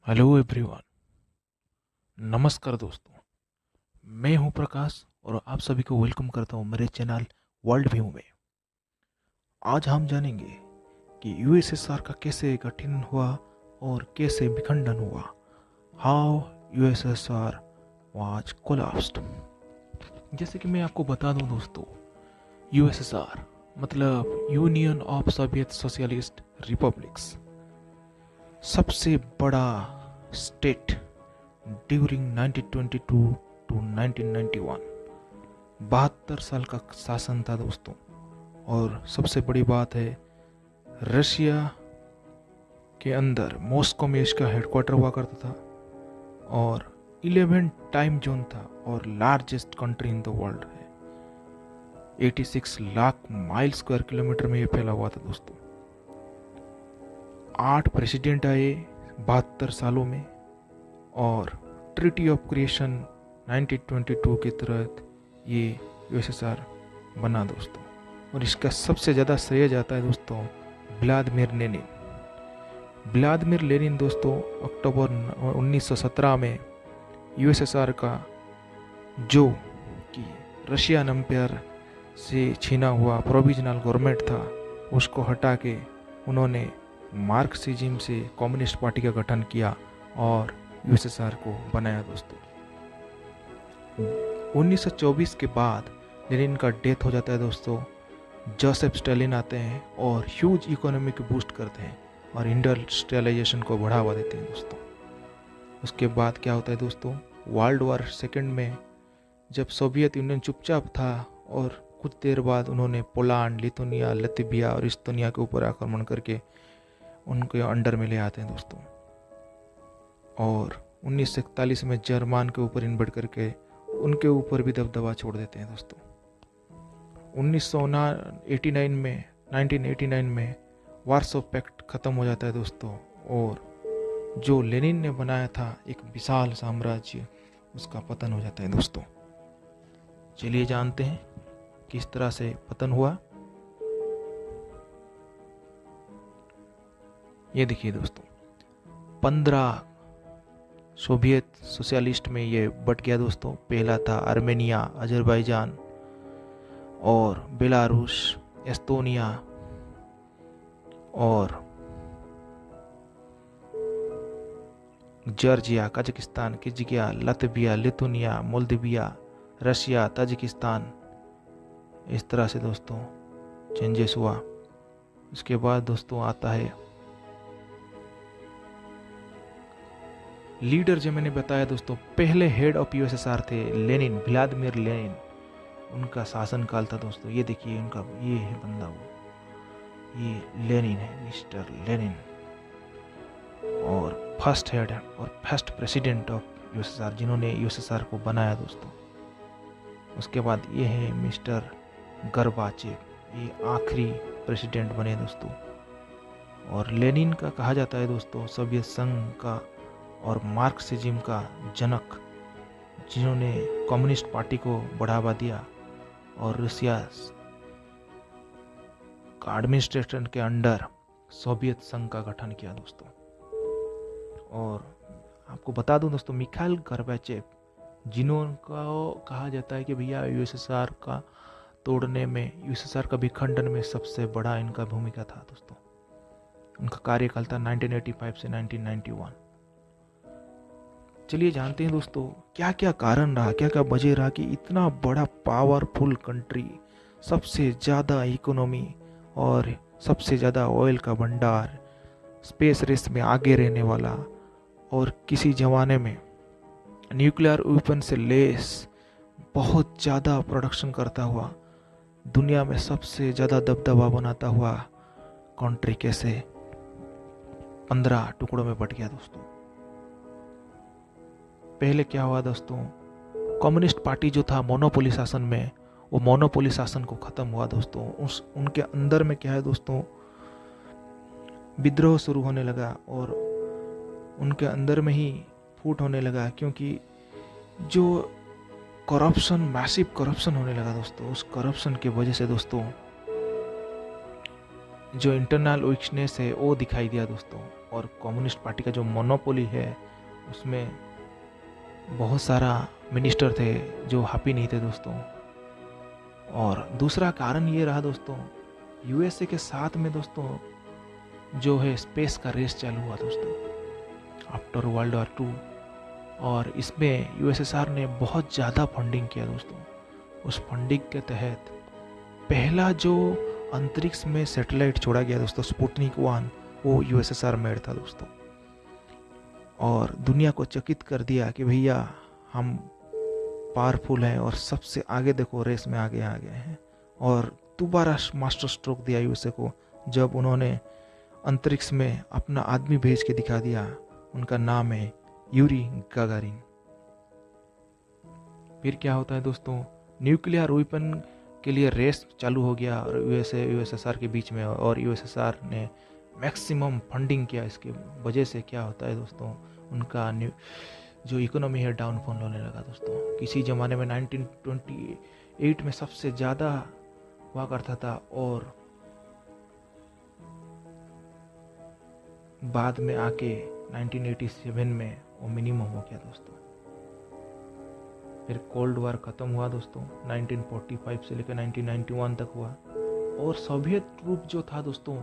Hello everyone. नमस्कार दोस्तों। मैं हूं प्रकाश और आप सभी को वेलकम करता हूं मेरे चैनल वर्ल्ड व्यू में। आज हम जानेंगे कि यूएसएसआर का कैसे गठन हुआ और कैसे विखंडन हुआ। How USSR was collapsed. जैसे कि मैं आपको बता दूं दोस्तों, यूएसएसआर मतलब union of Soviet socialist republics, सबसे बड़ा स्टेट ड्यूरिंग 1922 टू 1991। 72 साल का शासन था दोस्तों। और सबसे बड़ी बात है, रशिया के अंदर मॉस्को में इसका हेडक्वार्टर हुआ करता था और 11 टाइम जोन था और largest country in the world है। 86 लाख माइल स्क्वायर किलोमीटर में ये फैला हुआ था दोस्तों। 8 प्रेसिडेंट आए 72 सालों में और ट्रीटी ऑफ क्रिएशन 1922 के तहत ये यूएसएसआर बना दोस्तों। और इसका सबसे ज़्यादा श्रेय जाता है दोस्तों व्लादिमीर लेनिन। व्लादिमीर लेनिन दोस्तों अक्टूबर 1917 में यूएसएसआर का जो कि रशियन एम्पायर से छीना हुआ प्रोविजनल गवर्नमेंट था उसको हटा के उन्होंने मार्क्सिज्म से कम्युनिस्ट पार्टी का गठन किया और यूएसएसआर को बनाया दोस्तों। 1924 के बाद लेनिन का डेथ हो जाता है दोस्तों। जोसेफ स्टालिन आते हैं और ह्यूज इकोनॉमी को बूस्ट करते हैं और इंडस्ट्रियलाइजेशन को बढ़ावा देते हैं दोस्तों। उसके बाद क्या होता है दोस्तों, वर्ल्ड वॉर सेकेंड में जब सोवियत यूनियन चुपचाप था और कुछ देर बाद उन्होंने पोलैंड, लिथुनिया, लतविया और इस्तोनिया के ऊपर आक्रमण करके उनके अंडर में ले आते हैं दोस्तों। और 1941 में जर्मन के ऊपर इन्वेड करके उनके ऊपर भी दबदबा छोड़ देते हैं दोस्तों। 1989 में वार्सो पैक्ट खत्म हो जाता है दोस्तों और जो लेनिन ने बनाया था एक विशाल साम्राज्य, उसका पतन हो जाता है दोस्तों। चलिए जानते हैं किस तरह से पतन हुआ। ये देखिए दोस्तों, 15 सोवियत सोशलिस्ट में ये बट गया दोस्तों। पहला था आर्मेनिया, अजरबैजान और बेलारूस, एस्तोनिया और Georgia, Kazakhstan, Kirghizia, Latvia, Lithuania, Moldavia, Russia, Tajikistan. इस तरह से दोस्तों चेंजेस हुआ। इसके बाद दोस्तों आता है लीडर, जो मैंने बताया दोस्तों, पहले हेड ऑफ यूएसएसआर थे लेनिन, व्लादिमीर लेनिन। उनका शासनकाल था दोस्तों। ये देखिए उनका, ये है बंदा, वो ये लेनिन है, मिस्टर लेनिन। और फर्स्ट हेड और फर्स्ट प्रेसिडेंट ऑफ यूएसएसआर, जिन्होंने यूएसएसआर को बनाया दोस्तों। उसके बाद ये है मिस्टर गोर्बाचेव, ये आखिरी प्रेसिडेंट बने दोस्तों। और लेनिन का कहा जाता है दोस्तों सोवियत संघ का और मार्क्सिज्म का जनक, जिन्होंने कम्युनिस्ट पार्टी को बढ़ावा दिया और रशिया का एडमिनिस्ट्रेशन के अंडर सोवियत संघ का गठन किया दोस्तों। और आपको बता दूं दोस्तों, मिखाइल गोर्बाचेव, जिन्होंने कहा जाता है कि भैया यूएसएसआर का तोड़ने में, यूएसएसआर का विखंडन में सबसे बड़ा इनका भूमिका था दोस्तों। उनका कार्यकाल था 1985 से 1991। चलिए जानते हैं दोस्तों क्या क्या कारण रहा, क्या क्या वजह रहा कि इतना बड़ा पावरफुल कंट्री, सबसे ज़्यादा इकोनॉमी और सबसे ज़्यादा ऑयल का भंडार, स्पेस रेस में आगे रहने वाला और किसी ज़माने में न्यूक्लियर वेपन से लेस बहुत ज़्यादा प्रोडक्शन करता हुआ, दुनिया में सबसे ज़्यादा दबदबा बनाता हुआ कंट्री कैसे 15 टुकड़ों में बट गया दोस्तों। पहले क्या हुआ दोस्तों, कम्युनिस्ट पार्टी जो था मोनोपोली शासन में, वो मोनोपोली शासन को ख़त्म हुआ दोस्तों। उनके अंदर में क्या है दोस्तों, विद्रोह शुरू होने लगा और उनके अंदर में ही फूट होने लगा, क्योंकि जो करप्शन, मैसिव करप्शन होने लगा दोस्तों। उस करप्शन की वजह से दोस्तों जो इंटरनल वीकनेस है वो दिखाई दिया दोस्तों। और कम्युनिस्ट पार्टी का जो मोनोपोली है उसमें बहुत सारा मिनिस्टर थे जो हैप्पी नहीं थे दोस्तों। और दूसरा कारण ये रहा दोस्तों, यूएसए के साथ में दोस्तों जो है स्पेस का रेस चालू हुआ दोस्तों आफ्टर वर्ल्ड वॉर टू। और इसमें यूएसएसआर ने बहुत ज़्यादा फंडिंग किया दोस्तों। उस फंडिंग के तहत पहला जो अंतरिक्ष में सैटेलाइट छोड़ा गया दोस्तों स्पुतनिक 1, वो यूएसएसआर मेड था दोस्तों। और दुनिया को चकित कर दिया कि भैया हम पावरफुल हैं और सबसे आगे देखो रेस में आगे आ गए हैं। और दोबारा मास्टर स्ट्रोक दिया यूएसए को जब उन्होंने अंतरिक्ष में अपना आदमी भेज के दिखा दिया। उनका नाम है यूरी गागारिन। फिर क्या होता है दोस्तों, न्यूक्लियर वेपन के लिए रेस चालू हो गया और यूएसएसआर के बीच में। और यूएसएसआर ने मैक्सिमम फंडिंग किया। इसके वजह से क्या होता है दोस्तों, उनका जो इकोनॉमी है डाउनफॉल होने लगा दोस्तों। किसी ज़माने में 1928 में सबसे ज़्यादा हुआ करता था और बाद में आके 1987 में वो मिनिमम हो गया दोस्तों। फिर कोल्ड वार ख़त्म हुआ दोस्तों 1945 से लेकर 1991 तक हुआ। और सोवियत ट्रूप जो था दोस्तों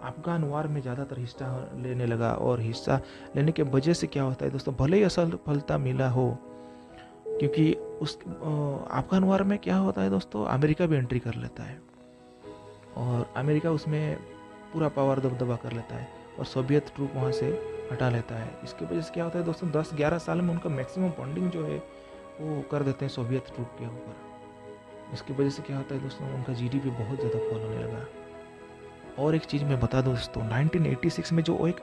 अफगान वार में ज़्यादातर हिस्सा लेने लगा। और हिस्सा लेने के वजह से क्या होता है दोस्तों, भले ही असफलता मिला हो, क्योंकि उस अफगान वार में क्या होता है दोस्तों, अमेरिका भी एंट्री कर लेता है और अमेरिका उसमें पूरा पावर दबदबा कर लेता है और सोवियत ट्रूप वहाँ से हटा लेता है। इसकी वजह से क्या होता है दोस्तों, 10-11 साल में उनका मैक्सिमम फंडिंग जो है वो कर देते हैं सोवियत ट्रूप के ऊपर। इसकी वजह से क्या होता है दोस्तों, उनका जीडीपी बहुत ज़्यादा फॉल होने लगा। और एक चीज़ मैं बता दूं दोस्तों, 1986 में जो एक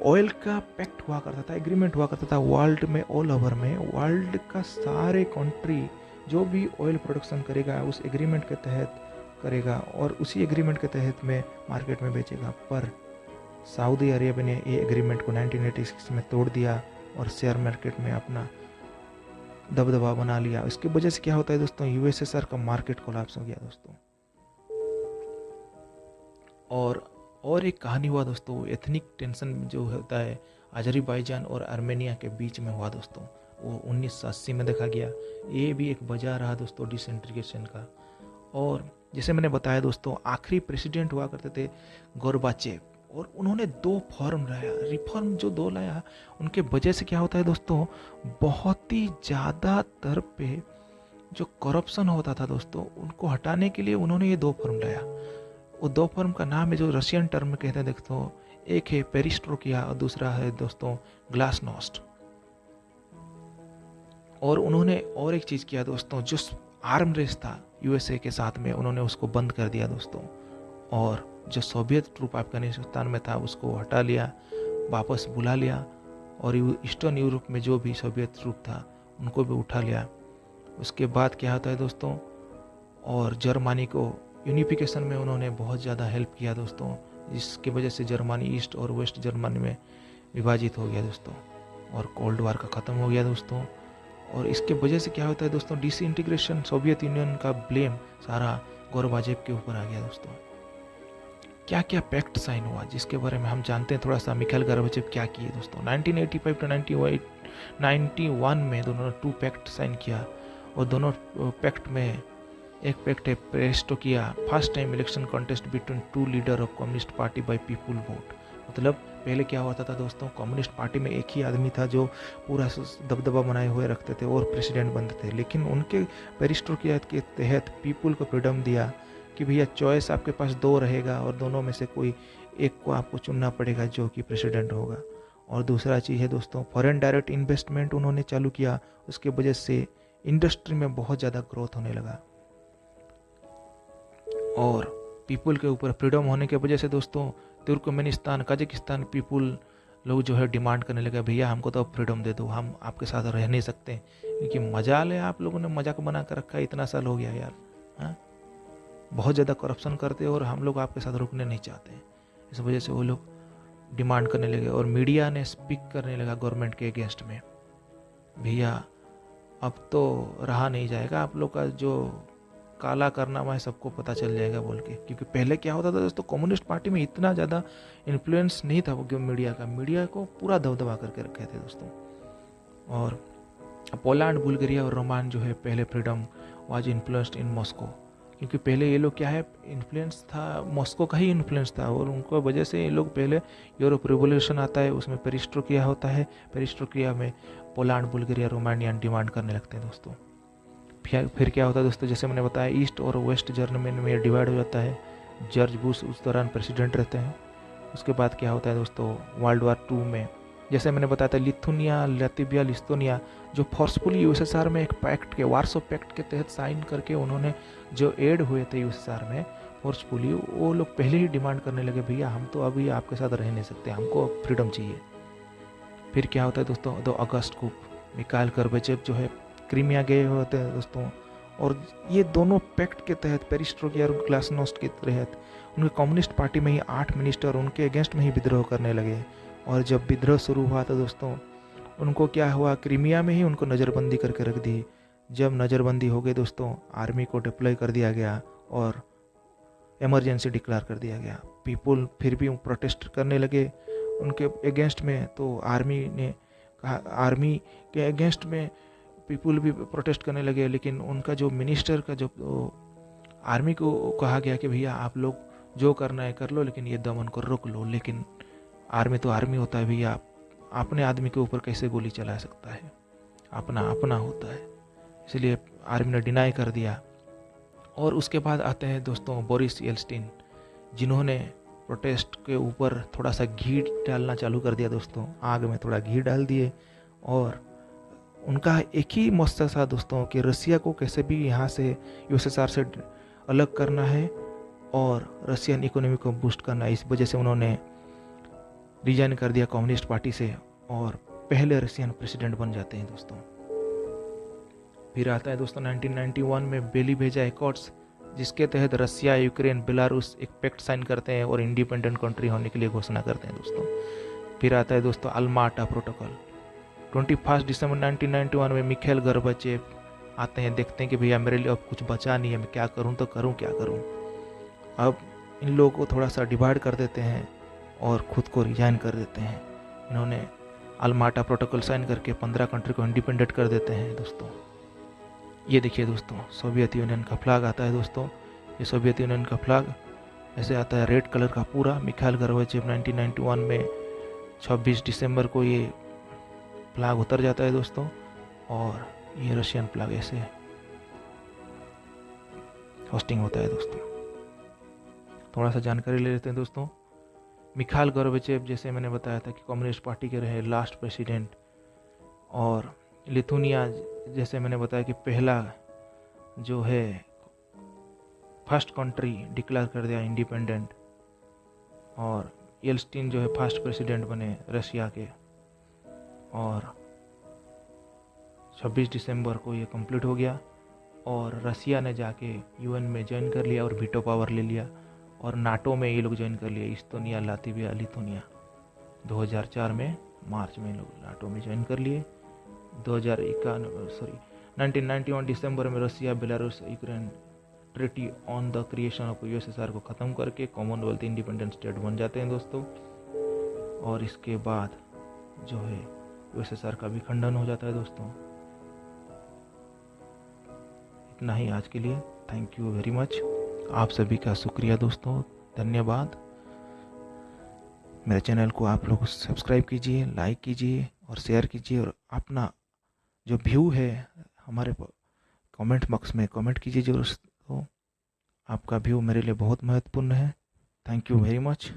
ऑयल का पैक्ट हुआ करता था, एग्रीमेंट हुआ करता था वर्ल्ड में, ऑल ओवर में वर्ल्ड का सारे कंट्री जो भी ऑयल प्रोडक्शन करेगा उस एग्रीमेंट के तहत करेगा और उसी एग्रीमेंट के तहत में मार्केट में बेचेगा। पर सऊदी अरेबिया ने ये एग्रीमेंट को 1986 में तोड़ दिया और शेयर मार्केट में अपना दबदबा बना लिया। इसकी वजह से क्या होता है दोस्तों, यूएसएसआर का मार्केट कोलैप्स हो गया दोस्तों। और एक कहानी हुआ दोस्तों, एथनिक टेंशन जो होता है अजरबैजान और आर्मेनिया के बीच में हुआ दोस्तों, वो 1980 में देखा गया। ये भी एक वजह रहा दोस्तों डिसइंटीग्रेशन का। और जैसे मैंने बताया दोस्तों, आखिरी प्रेसिडेंट हुआ करते थे गोरबाचेव और उन्होंने 2 फॉर्म लाया, रिफॉर्म जो 2 लाया, उनके वजह से क्या होता है दोस्तों, बहुत ही ज़्यादा दर पे जो करप्शन होता था दोस्तों, उनको हटाने के लिए उन्होंने ये 2 फॉर्म लाया। वो 2 फॉर्म का नाम है जो रशियन टर्म में कहते हैं दोस्तों, एक है पेरिस्ट्रोकिया और दूसरा है दोस्तों ग्लासनोस्ट। और उन्होंने और एक चीज़ किया दोस्तों, जो आर्म रेस था यूएसए के साथ में, उन्होंने उसको बंद कर दिया दोस्तों। और जो सोवियत ट्रूप अफगानिस्तान में था उसको हटा लिया, वापस बुला लिया। और ईस्टर्न यूरोप में जो भी सोवियत ट्रूप था उनको भी उठा लिया। उसके बाद क्या होता है दोस्तों, और जर्मनी को यूनिफिकेशन में उन्होंने बहुत ज़्यादा हेल्प किया दोस्तों, जिसकी वजह से जर्मनी ईस्ट और वेस्ट जर्मनी में विभाजित हो गया दोस्तों। और कोल्ड वार का ख़त्म हो गया दोस्तों। और इसके वजह से क्या होता है दोस्तों, डिसइंटीग्रेशन, सोवियत यूनियन का ब्लेम सारा गोरबाचेव के ऊपर आ गया दोस्तों। क्या क्या पैक्ट साइन हुआ जिसके बारे में हम जानते हैं थोड़ा सा। मिखाइल गोरबाचेव क्या किए दोस्तों, 1985 to 1991 में दोनों ने 2 पैक्ट साइन किया। और दोनों पैक्ट में एक पैक्ट है perestroika, first time election contest between 2 leader of communist party by people vote. मतलब पहले क्या होता था दोस्तों, कम्युनिस्ट पार्टी में एक ही आदमी था जो पूरा दबदबा बनाए हुए रखते थे और प्रेसिडेंट बनते थे। लेकिन उनके पेरिस्ट्रोकिया के तहत पीपुल को फ्रीडम दिया कि भैया चॉइस आपके पास 2 रहेगा और दोनों में से कोई एक को आपको चुनना पड़ेगा जो कि प्रेसिडेंट होगा। और दूसरा चीज़ है दोस्तों, फॉरेन डायरेक्ट इन्वेस्टमेंट उन्होंने चालू किया। उसके वजह से इंडस्ट्री में बहुत ज़्यादा ग्रोथ होने लगा। और पीपुल के ऊपर फ्रीडम होने की वजह से दोस्तों तुर्कमेनिस्तान, कजाकिस्तान पीपुल लोग जो है डिमांड करने लगे, भैया हमको तो अब फ्रीडम दे दो, हम आपके साथ रह नहीं सकते। क्योंकि मजा ले, आप लोगों ने मजाक बना कर रखा है, इतना साल हो गया यार, हाँ, बहुत ज़्यादा करप्शन करते और हम लोग आपके साथ रुकने नहीं चाहते। इस वजह से वो लोग डिमांड करने लगे और मीडिया ने स्पीक करने लगा गवर्नमेंट के अगेंस्ट में, भैया अब तो रहा नहीं जाएगा, आप लोग का जो काला कारनामा है सबको पता चल जाएगा बोल के। क्योंकि पहले क्या होता था दोस्तों, कम्युनिस्ट पार्टी में इतना ज़्यादा इन्फ्लुएंस नहीं था वो मीडिया का, मीडिया को पूरा दबदबा करके रखे थे दोस्तों। और पोलैंड, बुल्गारिया और रोमान जो है पहले freedom was influenced in Moscow, क्योंकि पहले ये लोग क्या है इन्फ्लुएंस था मॉस्को का ही इन्फ्लुएंस था, और उनको वजह से ये लोग पहले यूरोप रिवोल्यूशन आता है उसमें पेरिस्ट्रोकिया होता है, पेरिस्ट्रोकिया में पोलैंड, बुल्गारिया, रोमानिया डिमांड करने लगते हैं दोस्तों। फिर क्या होता है दोस्तों, जैसे मैंने बताया ईस्ट और वेस्ट जर्मनी में डिवाइड हो जाता है। जॉर्ज बुश उस दौरान प्रेसिडेंट रहते हैं। उसके बाद क्या होता है दोस्तों, वर्ल्ड वार 2 में जैसे मैंने बताया था लिथुनिया, लातविया, लिस्टोनिया जो फोर्सफुली यूएसएसआर में एक पैक्ट के, वार्सो पैक्ट के तहत साइन करके उन्होंने जो एड हुए थे यूएसएसआर में फोर्सफुली, वो लोग पहले ही डिमांड करने लगे भैया हम तो अभी आपके साथ रह नहीं सकते, हमको फ्रीडम चाहिए। फिर क्या होता है दोस्तों, 2 अगस्त को मिखाइल गोर्बाचेव जो है क्रीमिया गए होते हैं दोस्तों, और ये दोनों पैक्ट के तहत पेरिस्ट्रोकिया और ग्लासनोस्ट के तहत उनके कम्युनिस्ट पार्टी में ही 8 मिनिस्टर उनके अगेंस्ट में ही विद्रोह करने लगे। और जब विद्रोह शुरू हुआ था दोस्तों, उनको क्या हुआ, क्रीमिया में ही उनको नज़रबंदी करके रख दी। जब नज़रबंदी हो गई दोस्तों, आर्मी को डिप्लॉय कर दिया गया और इमरजेंसी डिक्लेयर कर दिया गया। पीपल फिर भी प्रोटेस्ट करने लगे उनके अगेंस्ट में, तो आर्मी ने कहा, आर्मी के अगेंस्ट में पीपल भी प्रोटेस्ट करने लगे, लेकिन उनका जो मिनिस्टर का जो आर्मी को कहा गया कि भैया आप लोग जो करना है कर लो, लेकिन ये दमन को रोक लो। लेकिन आर्मी तो आर्मी होता है भैया, अपने आदमी के ऊपर कैसे गोली चला सकता है, अपना अपना होता है, इसलिए आर्मी ने डिनाई कर दिया। और उसके बाद आते हैं दोस्तों बोरिस येल्सिन, जिन्होंने प्रोटेस्ट के ऊपर थोड़ा सा घी डालना चालू कर दिया दोस्तों, आग में थोड़ा घी डाल दिए, और उनका एक ही मकसद था दोस्तों कि रसिया को कैसे भी यहाँ से यूएसएसआर से अलग करना है और रशियन इकोनॉमी को बूस्ट करना है। इस वजह से उन्होंने रिजाइन कर दिया कम्युनिस्ट पार्टी से और पहले रशियन प्रेसिडेंट बन जाते हैं दोस्तों। फिर आता है दोस्तों 1991 में बेली भेजा एकॉर्ड्स, जिसके तहत रसिया, यूक्रेन, बेलारूस एक पैक्ट साइन करते हैं और इंडिपेंडेंट कंट्री होने के लिए घोषणा करते हैं दोस्तों। फिर आता है दोस्तों अल्मा-अटा प्रोटोकॉल। 21 दिसंबर 1991 में मिखाइल गोर्बाचेव आते हैं, देखते हैं कि भैया मेरे लिए अब कुछ बचा नहीं है, मैं क्या करूं तो करूं क्या करूं। अब इन लोगों को थोड़ा सा डिवाइड कर देते हैं और खुद को रिजाइन कर देते हैं। इन्होंने अल्मा-अटा प्रोटोकॉल साइन करके 15 कंट्री को इंडिपेंडेंट कर देते हैं दोस्तों। ये देखिए दोस्तों सोवियत यूनियन का फ्लैग आता है दोस्तों, ये सोवियत यूनियन का फ्लैग ऐसे आता है रेड कलर का पूरा। मिखाइल गोर्बाचेव 1991 में 26 दिसंबर को ये फ्लैग उतर जाता है दोस्तों, और ये रशियन फ्लैग ऐसे होस्टिंग होता है दोस्तों। थोड़ा सा जानकारी ले लेते हैं दोस्तों। मिखाइल गोर्बाचेव जैसे मैंने बताया था कि कम्युनिस्ट पार्टी के रहे लास्ट प्रेसिडेंट, और लिथुनिया जैसे मैंने बताया कि पहला जो है फर्स्ट कंट्री डिक्लेयर कर दिया इंडिपेंडेंट, और येल्सिन जो है फर्स्ट प्रेसिडेंट बने रशिया के, और 26 दिसंबर को ये कंप्लीट हो गया और रसिया ने जाके यूएन में ज्वाइन कर लिया और वीटो पावर ले लिया, और नाटो में ये लोग ज्वाइन कर लिए, इस्टोनिया, लातविया, लिथुनिया। 2004 में मार्च में लोग नाटो में ज्वाइन कर लिए। 1991 दिसंबर में Russia, Belarus, Ukraine treaty on the creation of USSR को ख़त्म करके कॉमनवेल्थ इंडिपेंडेंट स्टेट बन जाते हैं दोस्तों। और इसके बाद जो है यूएसएसआर का भी खंडन हो जाता है दोस्तों। इतना ही आज के लिए, थैंक यू वेरी मच। आप सभी का शुक्रिया दोस्तों, धन्यवाद। मेरे चैनल को आप लोग सब्सक्राइब कीजिए, लाइक कीजिए और शेयर कीजिए, और अपना जो व्यू है हमारे कमेंट बॉक्स में कमेंट कीजिए जरूर। तो आपका व्यू मेरे लिए बहुत महत्वपूर्ण है। Thank you very much.